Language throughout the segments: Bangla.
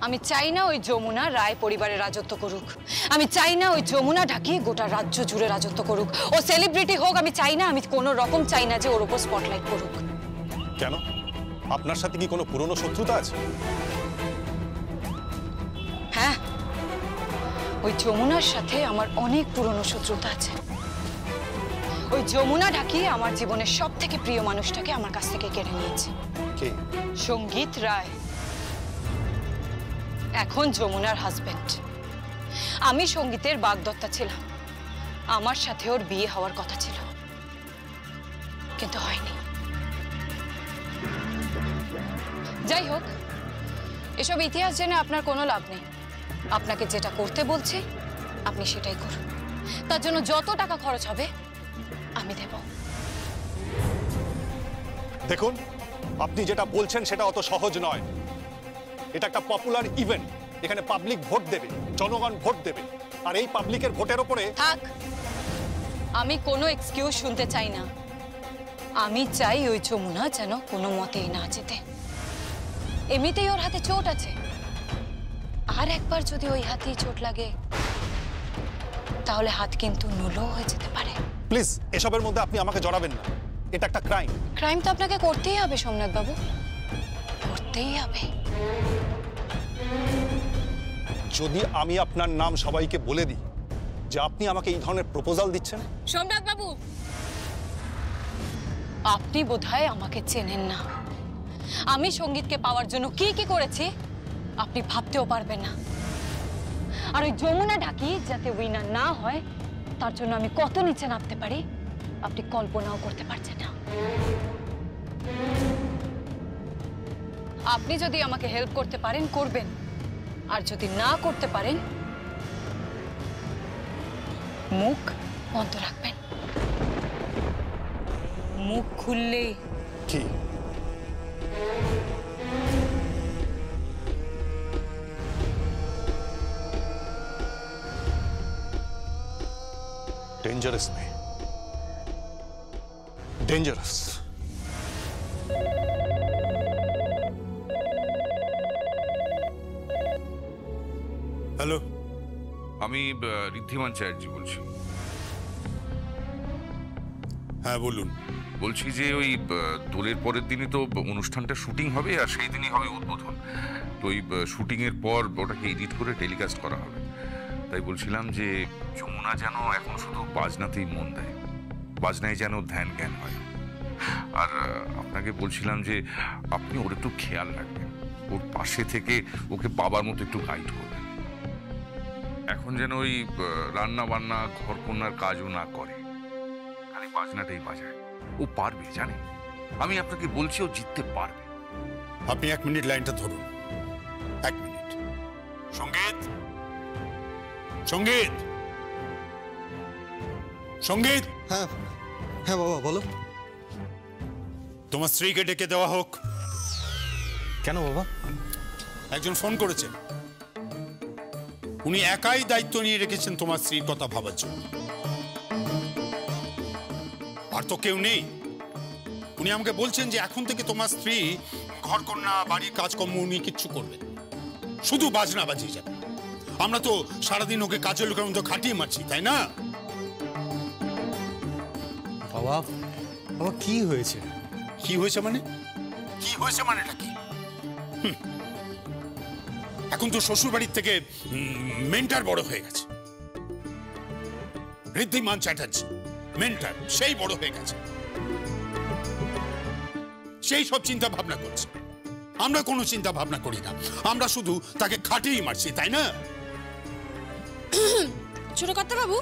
আমি চাই না ওই যমুনা রায় পরিবারের রাজত্ব করুক। আমি চাই না ওই যমুনা ঢাকি গোটা রাজ্য জুড়ে রাজত্ব করুক। ও সেলিব্রিটি হোক, আমি চাই না, আমি কোনো রকম চাই না যে ওর উপর স্পটলাইট করুক। কেন? আপনার সাথে কি কোনো পুরনো শত্রুতা আছে? হ্যাঁ, ওই যমুনার সাথে আমার অনেক পুরনো শত্রুতা আছে। ওই যমুনা ঢাকি আমার জীবনের সব থেকে প্রিয় মানুষটাকে আমার কাছ থেকে কেড়ে নিয়েছে। কে? সঙ্গীত রায়, এখন যমুনার হাজবেন্ড। আমি সঙ্গীতের বাগদত্তা ছিলাম। আমার সাথে ওর বিয়ে হওয়ার কথা ছিল, কিন্তু হয়নি। যাই হোক, এসব ইতিহাস জেনে আপনার কোনো লাভ নেই। আপনাকে যেটা করতে বলছি আপনি সেটাই করুন। তার জন্য যত টাকা খরচ হবে আমি দেব। দেখুন, আপনি যেটা বলছেন সেটা অত সহজ নয়। এটা একটা পপুলার ইভেন্ট, এখানে পাবলিক ভোট দেবে, জনগণ ভোট দেবে, আর এই পাবলিকের ভোটের উপরে থাক। আমি কোনো এক্সকিউজ শুনতে চাই না। আমি চাই ওই যমুনা যেন কোনো মতেই না যেতে। এমনিতেই ওর হাতে চোট আছে, আর একবার যদি ওই হাতেই চোট লাগে তাহলে হাত কিন্তু নুলো হয়ে যেতে পারে। প্লিজ এসবের মধ্যে আপনি আমাকে জড়াবেন না। এটা একটা ক্রাইম। ক্রাইম তো আপনাকে করতেই হবে সোমনাথ বাবু, করতেই হবে। যদি আমি আপনার নাম সবাইকে বলে দিই যে আপনি আমাকে এই ধরনের প্রপোজাল দিচ্ছেন। সোমনাথ বাবু, আপনি বোধহয় আমাকে চেনেন না। আমি সঙ্গীতকে পাওয়ার জন্য কি কি করেছি আপনি ভাবতেও পারবেন না। আর ওই যমুনা ঢাকি যাতে উইনার না হয় তার জন্য আমি কত নিচে নামতে পারি আপনি কল্পনাও করতে পারছেন না। আপনি যদি আমাকে হেল্প করতে পারেন করবেন, আর যদি না করতে পারেন মুখ বন্ধ রাখবেন। মুখ খুললেই কি? ডেঞ্জারাস মেয়ে, ডেঞ্জারাস। হ্যালো, আমি ঋদ্ধিমান চ্যাটার্জি বলছি। হ্যাঁ বলুন। বলছি যে ওই দোলের পরের দিনই তো অনুষ্ঠানটা শুটিং হবে, আর সেই দিনই হবে উদ্বোধন। তো ওই শুটিংয়ের পর ওটাকে এডিট করে টেলিকাস্ট করা হবে। তাই বলছিলাম যে যমুনা যেন এখন শুধু বাজনাতেই মন দেয়, বাজনায় যেন ধ্যান জ্ঞান হয়। আর আপনাকে বলছিলাম যে আপনি ওর একটু খেয়াল রাখবেন, ওর পাশে থেকে ওকে বাবার মতো একটু গাইড করবেন। এখন যেন ওই রান্না বান্না ঘর কন্যার কাজও না করে, খালি বাজনাটাই বাজায়। ও পারবে, জানে, আমি আপনাকে বলছি ও জিততে পারবে। আপনি 1 মিনিট লাইনটা ধরুন। 1 মিনিট। সঙ্গীত, সঙ্গীত, সঙ্গীত। হ্যাঁ হ্যাঁ বাবা বলো। তোমার স্ত্রীকে ডেকে দেওয়া হোক। কেন বাবা? একজন ফোন করেছেন, উনি একাই দায়িত্ব নিয়ে রেখেছেন তোমার স্ত্রীর কথা ভাবার জন্য, আর তো কেউ নেই। উনি আমাকে বলছেন যে এখন থেকে তোমার স্ত্রী ঘর কন্যা বাড়ির কাজকর্ম উনি কিচ্ছু করবেন, শুধু বাজনা বাজিয়ে যাবে। আমরা তো সারাদিন ওকে কাজের লোকের মতো খাটিয়ে মারছি, তাই না? বাবা বাবা কি হয়েছে? কি হয়েছে মানে? কি হয়েছে মানেটা কি? এখন তো শ্বশুর বাড়ির থেকে মেন্টার বড় হয়ে গেছে। ঋদ্ধিমান চ্যাটার্জি মেন্টার, সেই বড় হয়ে গেছে, সেই সব চিন্তা ভাবনা করছে। আমরা কোনো চিন্তা ভাবনা করি না, আমরা শুধু তাকে খাটিয়ে মারছি, তাই না? ছোট কর্তা বাবু,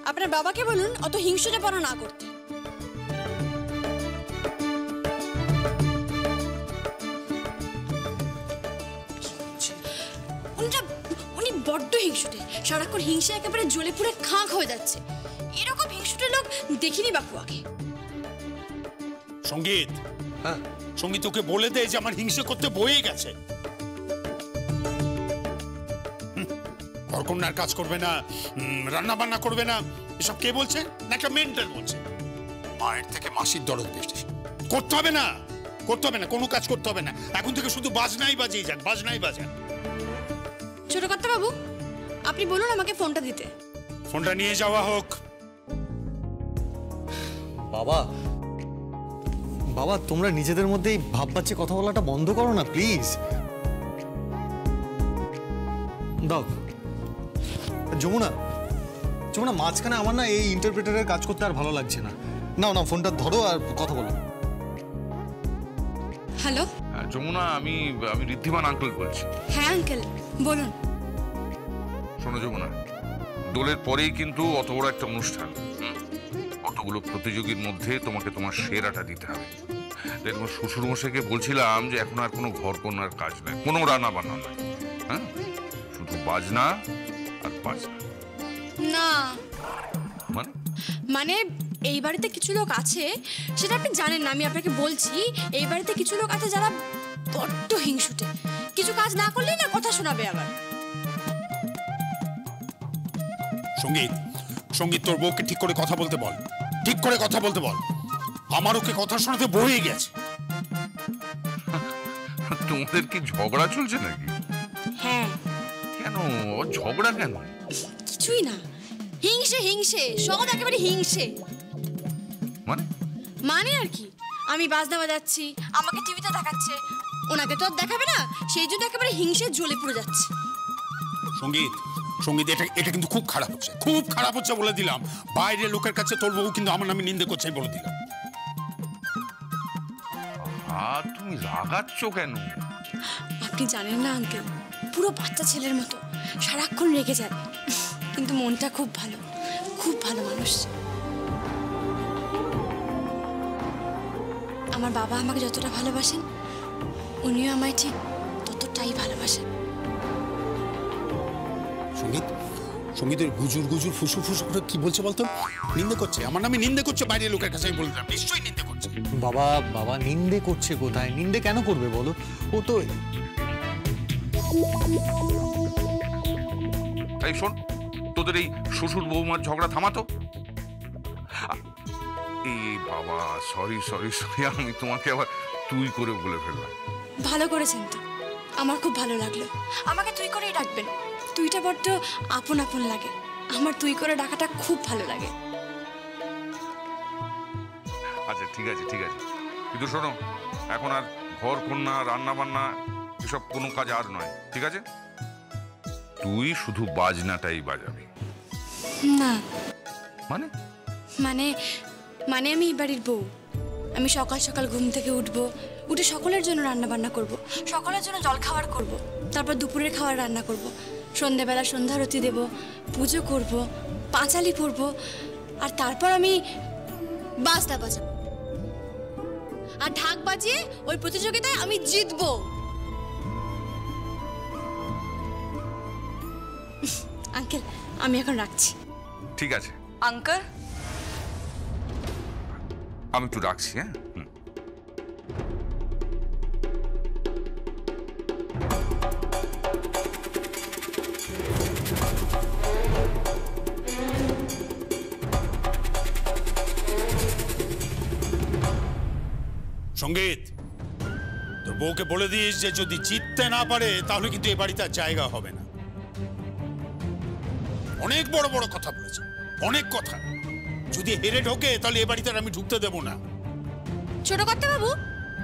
আপনার বাবাকে বলুন অত হিংসুটেপনা না করতে। উনি বড্ড হিংসুটে, সারাক্ষণ হিংসা একেবারে জ্বলে পুড়ে খাঁক হয়ে যাচ্ছে। এরকম হিংসুটে লোক দেখিনি বাপু আগে। সঙ্গীত, হ্যাঁ সঙ্গীত ওকে বলে দেয় যে আমার হিংসা করতে বয়ে গেছে। ঘরকন্যার কাজ করবে না, রান্না বান্না করবে না, এসব কে বলছে? না একটা মেন্টাল বলছে। মায়ের থেকে মাসির দরদ বেশি, করতে হবে না। করতে হবে না, কোনো কাজ করতে হবে না। এখন থেকে শুধু বাজনাই বাজিয়ে যান, বাজনাই বাজান। ছোট কর্তা বাবু, আপনি বলুন আমাকে ফোনটা দিতে। ফোনটা নিয়ে যাওয়া হোক। বাবা বাবা তোমরা নিজেদের মধ্যেই ভাব পাচ্ছে কথা বলাটা বন্ধ করো না প্লিজ। দাও যমুনা, যমুনা মাঝখানে আমার না এই ইন্টারপ্রেটারের কাজ করতে আর ভালো লাগছে না। নাও না ফোনটা ধরো আর কথা বলো। হ্যালো। যমুনা, আমি ঋদ্ধিমান আঙ্কেল বলছি। হ্যাঁ আঙ্কেল বলুন। শোনো যমুনা, দোলের পরেই কিন্তু অত বড় একটা অনুষ্ঠান, অতগুলো প্রতিযোগীর মধ্যে তোমাকে তোমার সেরাটা দিতে হবে। দেখুন, শ্বশুরমশাইকে বলছিলাম যে এখন আর কোনো ঘর কন্যার কাজ নেই, কোনো রান্না বান্না নয়, হ্যাঁ, শুধু বাজনা আর বাজনা। না মানে মানে এই বাড়িতে কিছু লোক আছে, সেটা আপনি জানেন না, আমি আপনাকে বলছি। এই বাড়িতে কিছু লোক আছে যারা বড্ড হিংসুটে, কিছু কাজ না করলেই না কথা শোনাবে আবার। সঙ্গীত, সঙ্গীত তোর বউকে ঠিক করে কথা বলতে বল, ঠিক করে কথা বলতে বল। আমার ওকে কথা শোনাতে বয়ে গেছে। তোমাদের কি ঝগড়া চলছে নাকি? হ্যাঁ। কেন ঝগড়া কেন? কিছুই না, হিংসে হিংসে, সব একেবারে হিংসে। মানে মানে আর কি, আমি বাজনা বাজাচ্ছি, আমাকে টিভিতে দেখাচ্ছে, ওনাকে তো আর দেখাবে না, সেই জন্য একেবারে হিংসে জ্বলে পুড়ে যাচ্ছে। সঙ্গীত, সঙ্গীত, এটা কিন্তু খুব খারাপ হচ্ছে, খুব খারাপ হচ্ছে বলে দিলাম। বাইরের লোকের কাছে তোর বউ কিন্তু আমার নামে নিন্দে করছে বলে দিলাম। তুমি রাগাচ্ছ কেন? আপনি জানেন না আঙ্কেল, পুরো বাচ্চা ছেলের মতো সারাক্ষণ রেগে যায়, কিন্তু মনটা খুব ভালো, খুব ভালো মানুষ। আমার বাবা আমাকে যতটা ভালোবাসেন, উনিও আমায় ঠিক ততটাই ভালোবাসেন। সঙ্গীত, সঙ্গীতের গুজুর গুজুর ফুসু ফুসু করে কি বলছে বলতো? নিন্দে করছে, আমার নামে নিন্দে করছে বাইরের লোকের কাছে। আমি বললাম নিশ্চয়ই নিন্দে করছে। বাবা বাবা নিন্দে করছে কোথায়? নিন্দে কেন করবে বলো? ও তো এই শোন, তোদের এই শ্বশুর বৌমার ঝগড়া থামাতো। এই বাবা, সরি সরি সরি, আমি তোমাকে আবার তুই করে বলে ফেললাম। ভালো করেছেন তো, আমার খুব ভালো লাগলো। আমাকে তুই করেই ডাকবেন, তুইটা বড্ড আপন আপন লাগে, আমার তুই করে ডাকাটা খুব ভালো লাগে। আচ্ছা ঠিক আছে ঠিক আছে, কিন্তু শোনো, এখন আর ঘর কন্যা রান্না বান্না এসব কোনো কাজ আর নয়, ঠিক আছে? তুই শুধু বাজনাটাই বাজাবি। না মানে মানে মানে আমি এই বাড়ির বউ, আমি সকাল সকাল ঘুম থেকে উঠবো, উঠে সকলের জন্য রান্না বান্না করব, সকলের জন্য জল খাবার করব, তারপর দুপুরের খাবার রান্না করব, সন্ধ্যেবেলা সন্ধ্যারতি দেব, পুজো করব, পাঁচালি পরব, আর তারপর আমি বাজনা বাজাবো, আর ঢাক বাজিয়ে ওই প্রতিযোগিতায় আমি জিতবো। আঙ্কেল, আমি এখন রাখছি। ঠিক আছে আঙ্কেল, আমি একটু রাখছি। হ্যাঁ, সঙ্গীত, তোর বউকে বলে দিস যে যদি জিততে না পারে তাহলে কিন্তু এ বাড়িতে আর জায়গা হবে না। অনেক বড় বড় কথা বলেছে, অনেক কথা। যদি হেরে ঢোকে তাহলে এ বাড়িতে আর আমি ঢুকতে দেব না। ছোট কর্তা বাবু,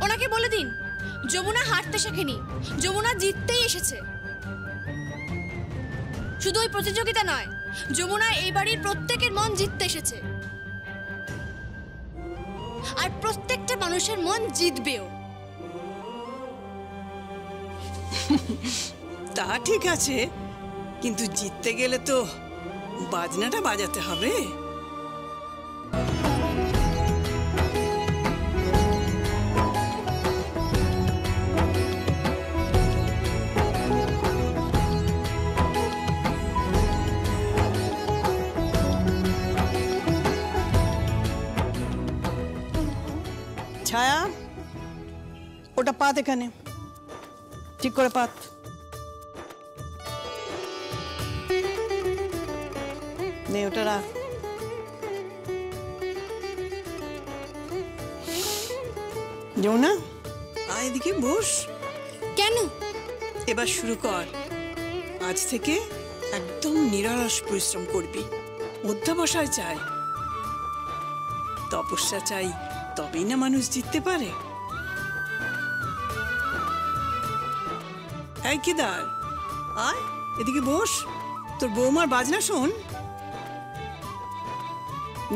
ওনাকে বলে দিন যমুনা হারতে শেখেনি, যমুনা জিততেই এসেছে। শুধু ওই প্রতিযোগিতা নয়, যমুনা এই বাড়ির প্রত্যেকের মন জিততে এসেছে, আর প্রত্যেকটা মানুষের মন জিতবেও। তা ঠিক আছে, কিন্তু জিততে গেলে তো বাজনাটা বাজাতে হবে। ছায়া, ওটা পাত এখানে, ঠিক করে পাত। নে ওটা রাখ। যমুনা, এদিকে বস। কেন? এবার শুরু কর। আজ থেকে একদম নিরলস পরিশ্রম করবি। অধ্যাবসায় চাই, তপস্যা চাই, তবেই না মানুষ জিততে পারে। এই কেদার, আয় এদিকে বস, তোর বৌমার বাজনা শোন।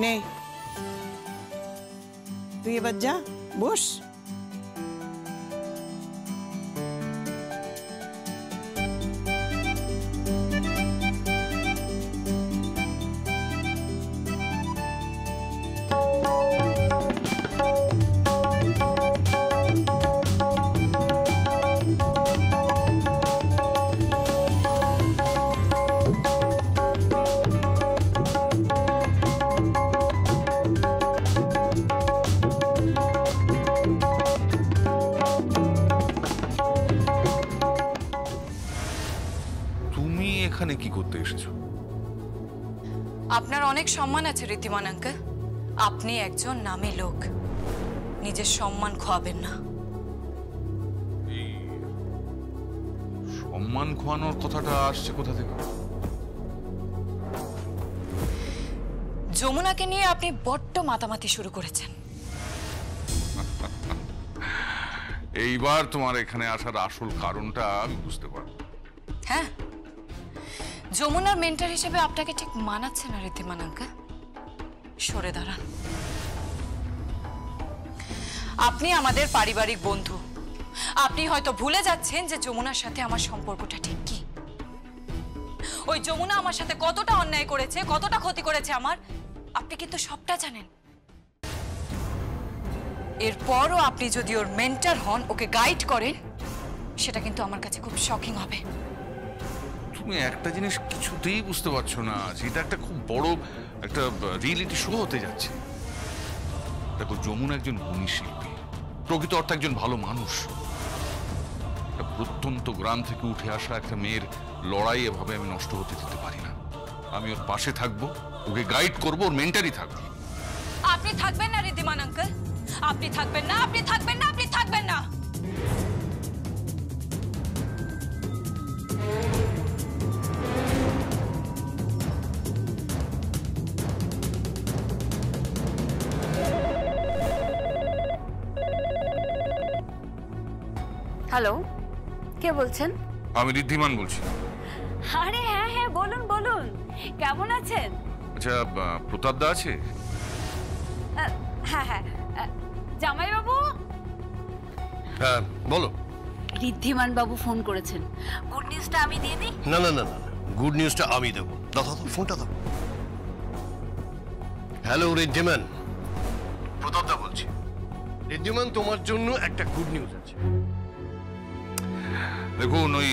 নে, তুই এবার যা, বস। এখানে কি করতে এসেছো? আপনার অনেক সম্মান আছে ঋদ্ধিমান আঙ্কেল। আপনি একজন নামী লোক, নিজের সম্মান খোয়াবেন না। সম্মান খোয়ানোর কথাটা আসছে কোথা থেকে? যমুনাকে নিয়ে আপনি বড্ড মাতামাতি শুরু করেছেন। এইবার তোমার এখানে আসার আসল কারণটা আমি বুঝতে পারব। হ্যাঁ, যমুনার মেন্টর হিসেবে আপনাকে ঠিক মানাচ্ছে না ঋদ্ধিমান আঙ্কেল। সরে দাঁড়ান। আপনি আমাদের পারিবারিক বন্ধু। আপনি হয়তো ভুলে যাচ্ছেন যে যমুনার সাথে আমার সম্পর্কটা ঠিক কি। ওই যমুনা আমার সাথে কতটা অন্যায় করেছে, কতটা ক্ষতি করেছে আমার, আপনি কিন্তু সবটা জানেন। এরপরও আপনি যদি ওর মেন্টর হন, ওকে গাইড করেন, সেটা কিন্তু আমার কাছে খুব শকিং হবে। তুমি একটা জিনিস কিছুতেই বুঝতে পারছো না, সেটা একটা খুব বড় একটা রিয়েলিটি শো হতে যাচ্ছে। দেখো, যমুনা একজন গুণী শিল্পী, প্রকৃত অর্থে একজন ভালো মানুষ। প্রত্যন্ত গ্রাম থেকে উঠে আসা একটা মেয়ের লড়াই এভাবে আমি নষ্ট হতে দিতে পারি না। আমি ওর পাশে থাকবো, ওকে গাইড করবো, ওর মেন্টারই থাকবো। আপনি থাকবেন না ঋদ্ধিমান আঙ্কেল, আপনি থাকবেন না, আপনি থাকবেন না, আপনি থাকবেন না। হ্যালো, কে বলছেন? আমি ঋদ্ধিমান বলছি। আরে হ্যাঁ হ্যাঁ, বলুন বলুন, কেমন আছেন? আচ্ছা, প্রতাপ দা আছে? হ্যাঁ হ্যাঁ, জামাইবাবু। হ্যাঁ বলো। ঋদ্ধিমান বাবু ফোন করেছেন, গুড নিউজটা আমি দিয়ে দিই? না না না না, গুড নিউজটা আমি দেবো। দাদা তো ফোনটা দাও। হ্যালো ঋদ্ধিমান, প্রতাপ দা বলছি। ঋদ্ধিমান, তোমার জন্য একটা গুড নিউজ আছে। দেখুন, ওই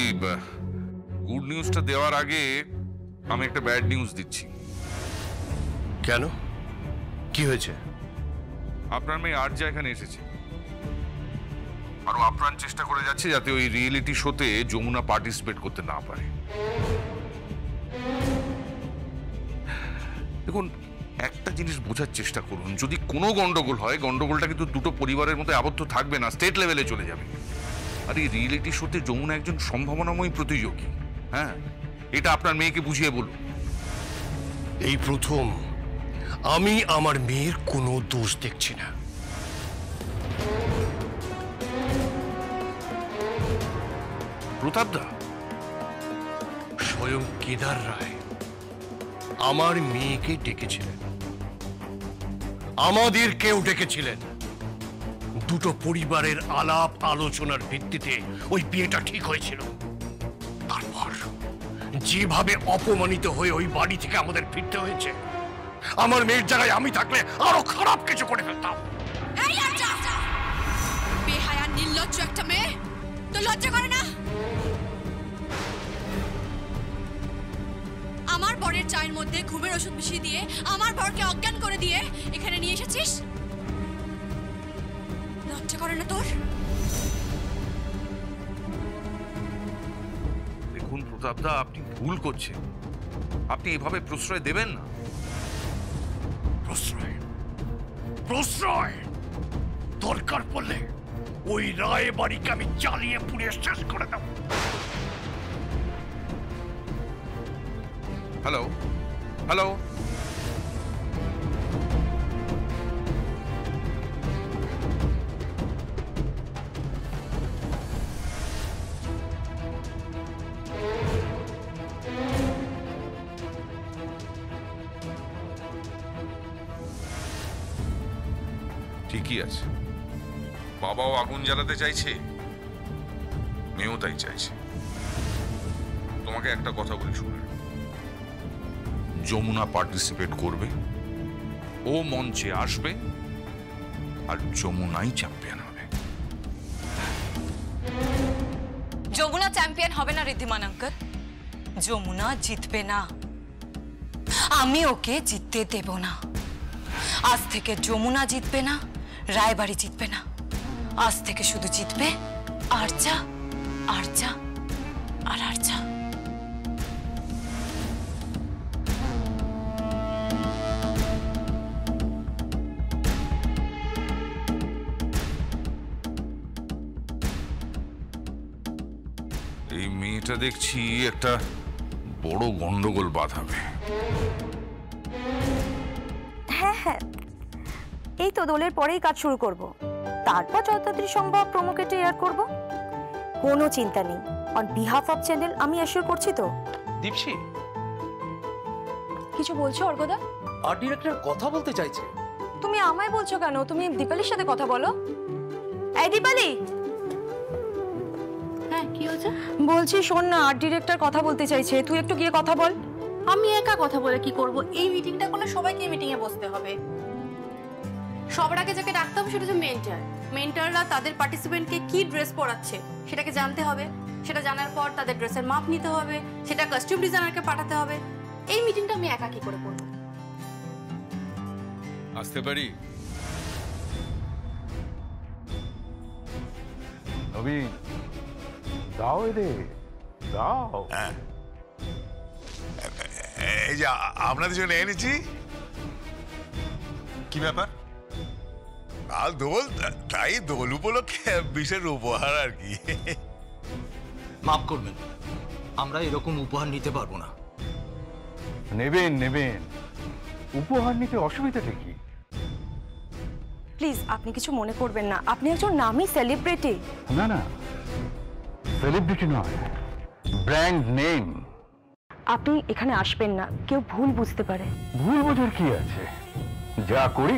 গুড নিউজটা দেওয়ার আগে আমি একটা ব্যাড নিউজ দিচ্ছি। কেন, কি হয়েছে? আপনার মেয়ে আর্যা এখানে এসেছে, আরো আপ্রাণ চেষ্টা করে যাচ্ছে যাতে ওই রিয়েলিটি শোতে যমুনা পার্টিসিপেট করতে না পারে। দেখুন, একটা জিনিস বোঝার চেষ্টা করুন, যদি কোনো গন্ডগোল হয়, গন্ডগোলটা কিন্তু দুটো পরিবারের মধ্যে আবদ্ধ থাকবে না, স্টেট লেভেলে চলে যাবে। আর এই রিয়েলিটি শোতে যমুনা একজন সম্ভাবনাময় প্রতিযোগী। হ্যাঁ, এটা আপনার মেয়েকে বুঝিয়ে বলুন। এই প্রথম আমি আমার মেয়ের কোনো দোষ দেখছি না। প্রতাপ দা, স্বয়ং কেদার রায় আমার মেয়েকে ডেকেছিলেন, আমাদেরকেও ডেকেছিলেন। দুটো পরিবারের আলাপ আলোচনার ভিত্তিতে ওই বিয়েটা ঠিক হয়েছিল। তারপর যেভাবে অপমানিত হয়ে ওই বাড়ি থেকে আমাদের ফিরতে হয়েছে, আমার মেয়ের জায়গায় আমি থাকলে আরো খারাপ কিছু করে ফেলতাম। বেহায়া নির্লজ্জ একটা মেয়ে, তো লজ্জা করে না? আমার বরের চায়ের মধ্যে ঘুমের ওষুধ মিশিয়ে দিয়ে আমার বরকে অজ্ঞান করে দিয়ে এখানে নিয়ে এসেছিস। লজ্জা করে না তোর? দেখুন প্রতাপ দা, আপনি ভুল করছেন। আপনি এভাবে প্রশ্রয় দেবেন না। প্রশ্রয় প্রশ্রয় দরকার পড়লে ওই রায় বাড়িকে আমি জ্বালিয়ে পুড়িয়ে শেষ করে দেব। হ্যালো হ্যালো, ঠিকই আছে, বাবাও আগুন জ্বালাতে চাইছে, মেয়েও তাই চাইছে। তোমাকে একটা কথা বলি শুনে, যমুনা পার্টিসিপেট করবে, ও মঞ্চে আসবে, আর যমুনাই চ্যাম্পিয়ন হবে। যমুনা চ্যাম্পিয়ন হবে না ঋদ্ধিমান আঙ্কেল, যমুনা জিতবে না, আমি ওকে জিততে দেব না। আজ থেকে যমুনা জিতবে না, রায়বাড়ি জিতবে না, আজ থেকে শুধু জিতবে আর্চা, আর্চা আর আর্চা। এই মেয়েটা দেখছি একটা বড় গন্ডগোল বাঁধাবে। হ্যাঁ হ্যাঁ, এই তো দোলের পরেই কাজ শুরু করব, তারপর যত তাড়াতাড়ি সম্ভব প্রোমো কেটে এয়ার করব। কোনো চিন্তা নেই, অন বিহাফ অফ চ্যানেল আমি অ্যাসিওর করছি তো। দীপশি, কিছু বলছো অর্কদা? আর্ট ডিরেক্টর কথা বলতে চাইছে। তুমি আমায় বলছো কেন? তুমি দীপালির সাথে কথা বলো। এই দীপালি, হ্যাঁ কি হয়েছে? বলছি শোন না, আর্ট ডিরেক্টর কথা বলতে চাইছে, তুই একটু গিয়ে কথা বল। আমি একা কথা বলে কি করব? এই মিটিংটা করলে সবাইকে মিটিং এ বসতে হবে। সবার আগে যাকে ডাকতে হবে সেটা হচ্ছে মেন্টর। মেন্টররা তাদের পার্টিসিপেন্টকে কি ড্রেস পরাচ্ছে সেটাকে জানতে হবে, সেটা জানার পর তাদের ড্রেসের মাপ নিতে হবে, সেটা কস্টিউম ডিজাইনারকে পাঠাতে হবে। এই মিটিংটা আমি একা কি করে করব? আসতে পারি? নবীন, দাও এরে, দাও। এই যে আপনাদের জন্য এনেছি। কি ব্যাপার? আর দোল, তাই দোল উপলক্ষে বিশেষ উপহার আর কি। মাফ করবেন, আমরা এরকম উপহার নিতে পারবো না। নেবেন নেবেন, উপহার নিতে অসুবিধাটা কি? প্লিজ আপনি কিছু মনে করবেন না, আপনি একজন নামী সেলিব্রিটি। না না, সেলিব্রিটি নয়, ব্র্যান্ড নেম। আপনি এখানে আসবেন না, কেউ ভুল বুঝতে পারে। ভুল বোঝার কি আছে, যা করি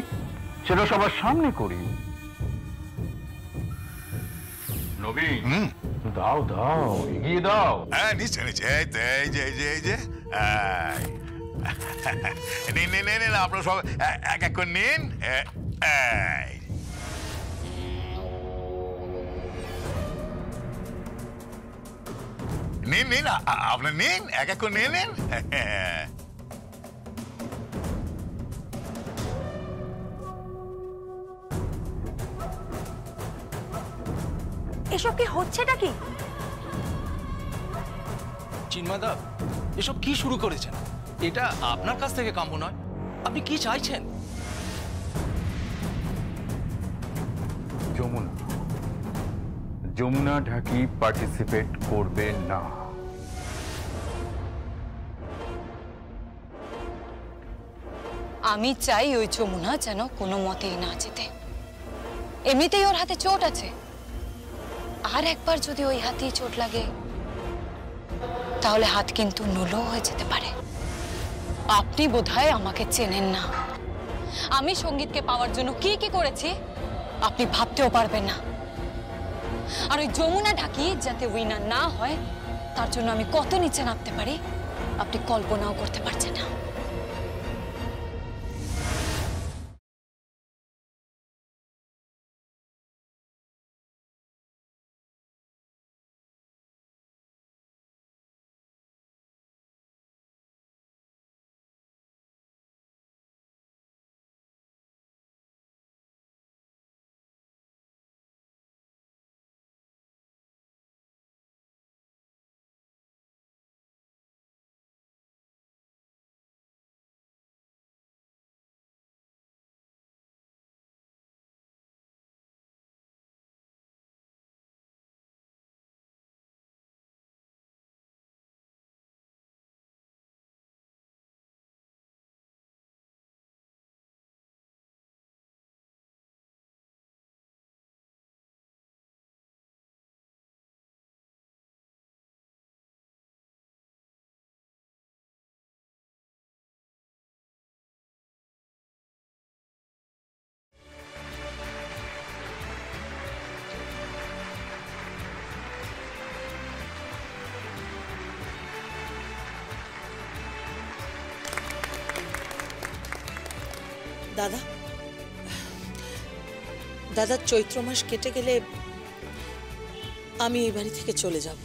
সেটা সবার সামনে করি। নবীন, দাও দাও, এগিয়ে দাও। হ্যাঁ নিশ্চয় নিশ্চয়, এই তো এই যে এই যে এই যে নিন নিন নিন, আপনারা সব এক এক করে নিন। নিন নিন, আপনার নিন, এক এক করে নিয়ে নিন। এসব কি হচ্ছেটা কি? চিন্ময়দা, এসব কি শুরু করেছেন? এটা আপনার কাছ থেকে কাম্য নয়। আপনি কি চাইছেন? যমুনা, যমুনা ঢাকি পার্টিসিপেট করবে না। আমি চাই ওই যমুনা যেন কোনো মতেই না জেতে। এমনিতেই ওর হাতে চোট আছে, আর একবার যদি ওই হাতেই চোট লাগে তাহলে হাত কিন্তু নুলো হয়ে যেতে পারে। আপনি বোধহয় আমাকে চেনেন না। আমি সঙ্গীতকে পাওয়ার জন্য কি কি করেছি আপনি ভাবতেও পারবেন না। আর ওই যমুনা ঢাকি যাতে উইনার না হয় তার জন্য আমি কত নিচে নামতে পারি আপনি কল্পনাও করতে পারছেন না। দাদা দাদা চৈত্র মাস কেটে গেলে আমি এই বাড়ি থেকে চলে যাব।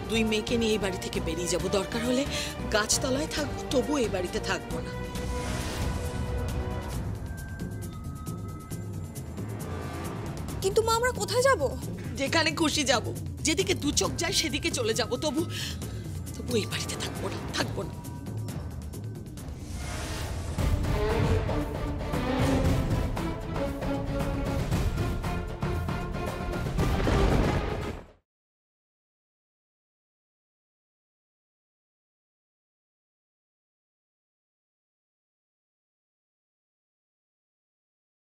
দুই মেয়েকে নিয়ে এই বাড়ি থেকে বেরিয়ে যাব, দরকার হলে গাছতলায় থাকবো, তবু এই বাড়িতে থাকবো না। কিন্তু মা আমরা কোথায় যাব? যেখানে খুশি যাব, যেদিকে দু চোখ যায় সেদিকে চলে যাব, তবু এই বাড়িতে থাকবো না, থাকবো না।